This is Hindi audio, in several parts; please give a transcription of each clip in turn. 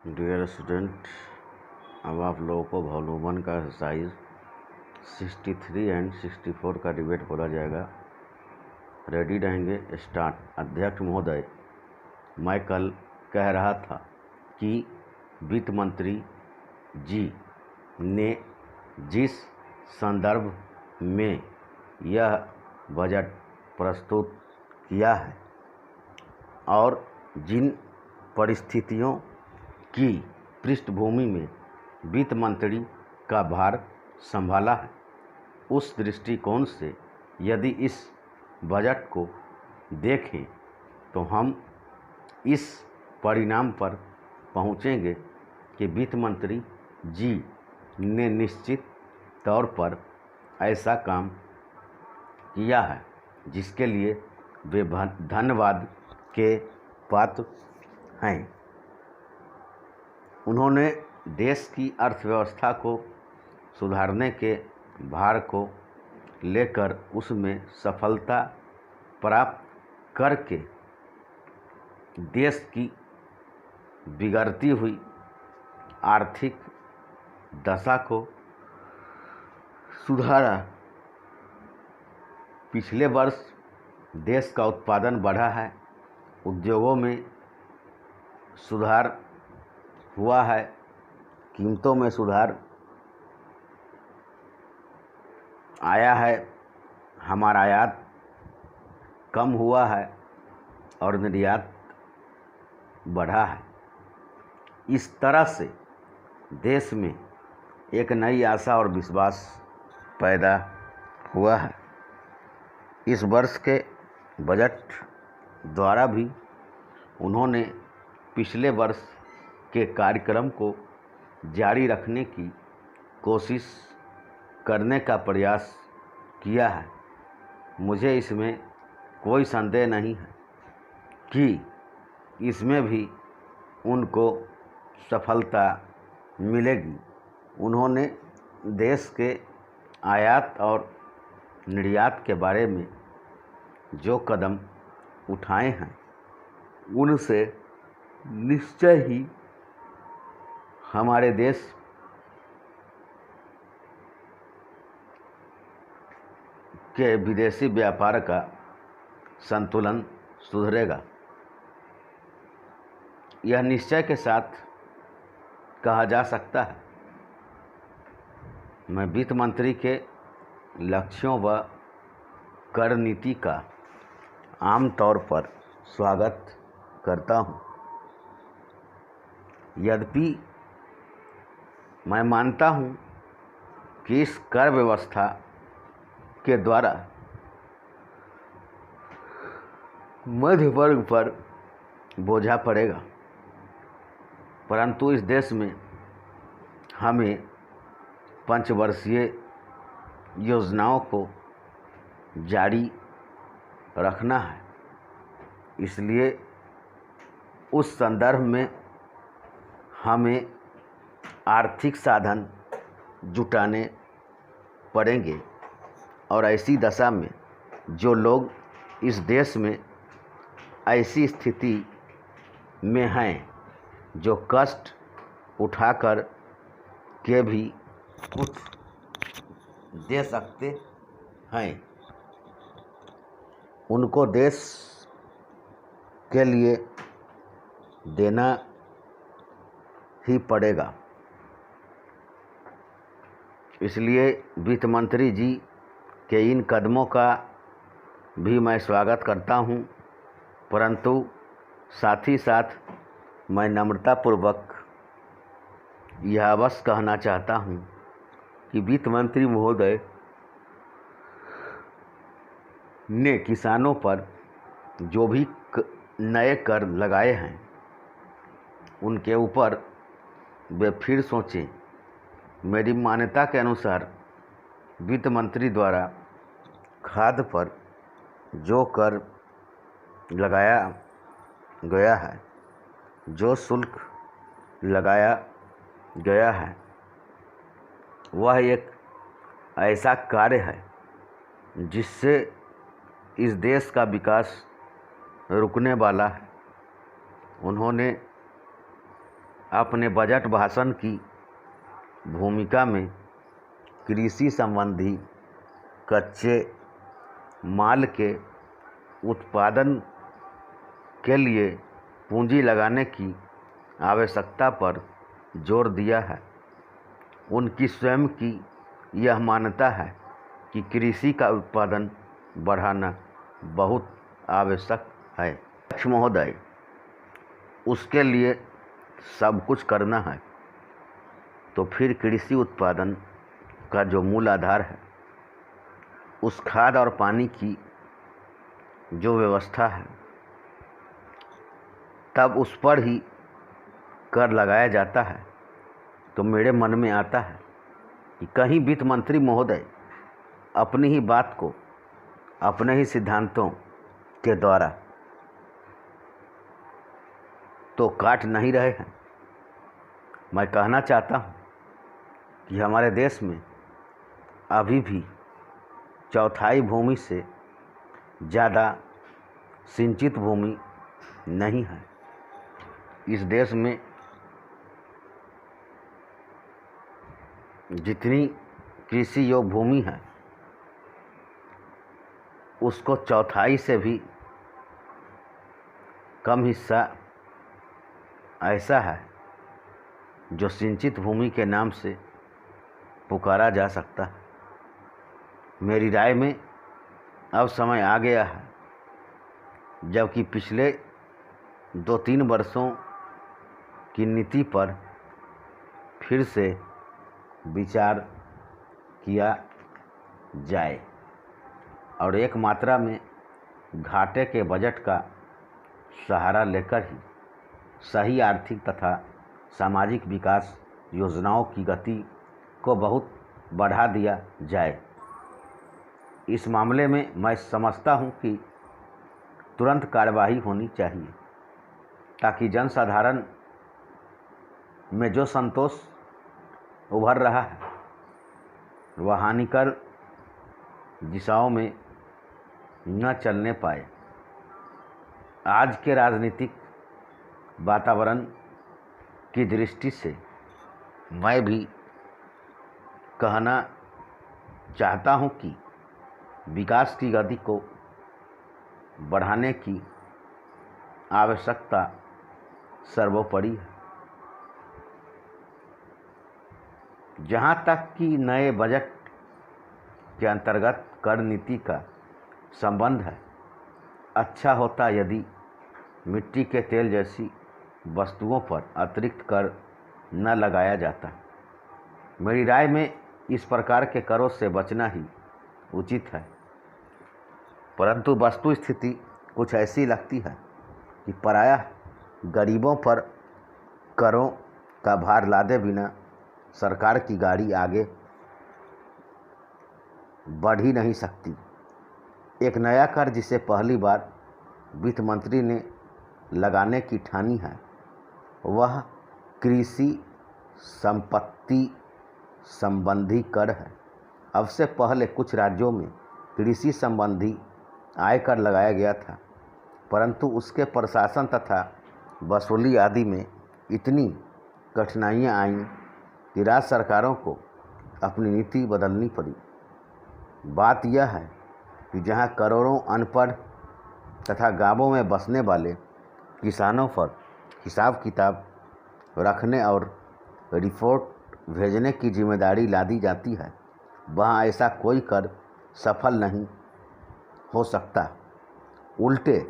डियर स्टूडेंट, अब आप लोगों को वॉल्यूम 1 का एक्सरसाइज 63 एंड 64 का डिबेट बोला जाएगा। रेडी रहेंगे? स्टार्ट। अध्यक्ष महोदय, मैं कल कह रहा था कि वित्त मंत्री जी ने जिस संदर्भ में यह बजट प्रस्तुत किया है और जिन परिस्थितियों की पृष्ठभूमि में वित्त मंत्री का भार संभाला है, उस दृष्टिकोण से यदि इस बजट को देखें तो हम इस परिणाम पर पहुंचेंगे कि वित्त मंत्री जी ने निश्चित तौर पर ऐसा काम किया है जिसके लिए वे धन्यवाद के पात्र हैं। उन्होंने देश की अर्थव्यवस्था को सुधारने के भार को लेकर उसमें सफलता प्राप्त करके देश की बिगड़ती हुई आर्थिक दशा को सुधारा। पिछले वर्ष देश का उत्पादन बढ़ा है, उद्योगों में सुधार हुआ है, कीमतों में सुधार आया है, हमारा आयात कम हुआ है और निर्यात बढ़ा है। इस तरह से देश में एक नई आशा और विश्वास पैदा हुआ है। इस वर्ष के बजट द्वारा भी उन्होंने पिछले वर्ष के कार्यक्रम को जारी रखने की कोशिश करने का प्रयास किया है। मुझे इसमें कोई संदेह नहीं है कि इसमें भी उनको सफलता मिलेगी। उन्होंने देश के आयात और निर्यात के बारे में जो कदम उठाए हैं उनसे निश्चय ही हमारे देश के विदेशी व्यापार का संतुलन सुधरेगा। यह निश्चय के साथ कहा जा सकता है। मैं वित्त मंत्री के लक्ष्यों व कर नीति का आमतौर पर स्वागत करता हूँ। यद्यपि मैं मानता हूँ कि इस कर व्यवस्था के द्वारा मध्य वर्ग पर बोझा पड़ेगा, परंतु इस देश में हमें पंचवर्षीय योजनाओं को जारी रखना है। इसलिए उस संदर्भ में हमें आर्थिक साधन जुटाने पड़ेंगे और ऐसी दशा में जो लोग इस देश में ऐसी स्थिति में हैं जो कष्ट उठाकर के भी कुछ दे सकते हैं, उनको देश के लिए देना ही पड़ेगा। इसलिए वित्त मंत्री जी के इन कदमों का भी मैं स्वागत करता हूं, परंतु साथ ही साथ मैं नम्रतापूर्वक यह अवश्य कहना चाहता हूं कि वित्त मंत्री महोदय ने किसानों पर जो भी नए कर लगाए हैं उनके ऊपर वे फिर सोचें। मेरी मान्यता के अनुसार वित्त मंत्री द्वारा खाद्य पर जो कर लगाया गया है, जो शुल्क लगाया गया है, वह एक ऐसा कार्य है जिससे इस देश का विकास रुकने वाला है। उन्होंने अपने बजट भाषण की भूमिका में कृषि संबंधी कच्चे माल के उत्पादन के लिए पूंजी लगाने की आवश्यकता पर जोर दिया है। उनकी स्वयं की यह मान्यता है कि कृषि का उत्पादन बढ़ाना बहुत आवश्यक है। अध्यक्ष महोदय, उसके लिए सब कुछ करना है तो फिर कृषि उत्पादन का जो मूल आधार है, उस खाद और पानी की जो व्यवस्था है, तब उस पर ही कर लगाया जाता है। तो मेरे मन में आता है कि कहीं वित्त मंत्री महोदय अपनी ही बात को अपने ही सिद्धांतों के द्वारा तो काट नहीं रहे हैं। मैं कहना चाहता हूँ कि हमारे देश में अभी भी चौथाई भूमि से ज़्यादा सिंचित भूमि नहीं है। इस देश में जितनी कृषि योग्य भूमि है, उसको चौथाई से भी कम हिस्सा ऐसा है जो सिंचित भूमि के नाम से पुकारा जा सकता है। मेरी राय में अब समय आ गया है, जबकि पिछले 2-3 वर्षों की नीति पर फिर से विचार किया जाए और एक मात्रा में घाटे के बजट का सहारा लेकर ही सही आर्थिक तथा सामाजिक विकास योजनाओं की गति को बहुत बढ़ा दिया जाए। इस मामले में मैं समझता हूं कि तुरंत कार्यवाही होनी चाहिए, ताकि जनसाधारण में जो संतोष उभर रहा है वह हानिकर दिशाओं में न चलने पाए। आज के राजनीतिक वातावरण की दृष्टि से मैं भी कहना चाहता हूं कि विकास की गति को बढ़ाने की आवश्यकता सर्वोपरि है। जहाँ तक कि नए बजट के अंतर्गत कर नीति का संबंध है, अच्छा होता यदि मिट्टी के तेल जैसी वस्तुओं पर अतिरिक्त कर न लगाया जाता। मेरी राय में इस प्रकार के करों से बचना ही उचित है, परंतु वस्तु स्थिति कुछ ऐसी लगती है कि प्रायः गरीबों पर करों का भार लादे बिना सरकार की गाड़ी आगे बढ़ ही नहीं सकती। एक नया कर जिसे पहली बार वित्त मंत्री ने लगाने की ठानी है, वह कृषि संपत्ति संबंधी कर है। अब से पहले कुछ राज्यों में कृषि संबंधी आयकर लगाया गया था, परंतु उसके प्रशासन तथा वसूली आदि में इतनी कठिनाइयां आईं कि राज्य सरकारों को अपनी नीति बदलनी पड़ी। बात यह है कि जहां करोड़ों अनपढ़ तथा गांवों में बसने वाले किसानों पर हिसाब किताब रखने और रिपोर्ट भेजने की जिम्मेदारी लादी जाती है, वहाँ ऐसा कोई कर सफल नहीं हो सकता। उल्टे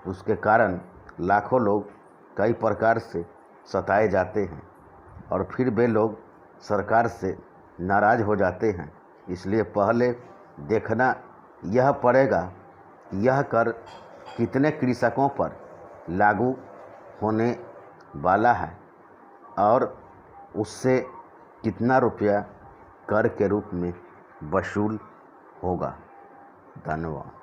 उसके कारण लाखों लोग कई प्रकार से सताए जाते हैं और फिर वे लोग सरकार से नाराज़ हो जाते हैं। इसलिए पहले देखना यह पड़ेगा कि यह कर कितने कृषकों पर लागू होने वाला है और उससे कितना रुपया कर के रूप में वसूल होगा। धन्यवाद।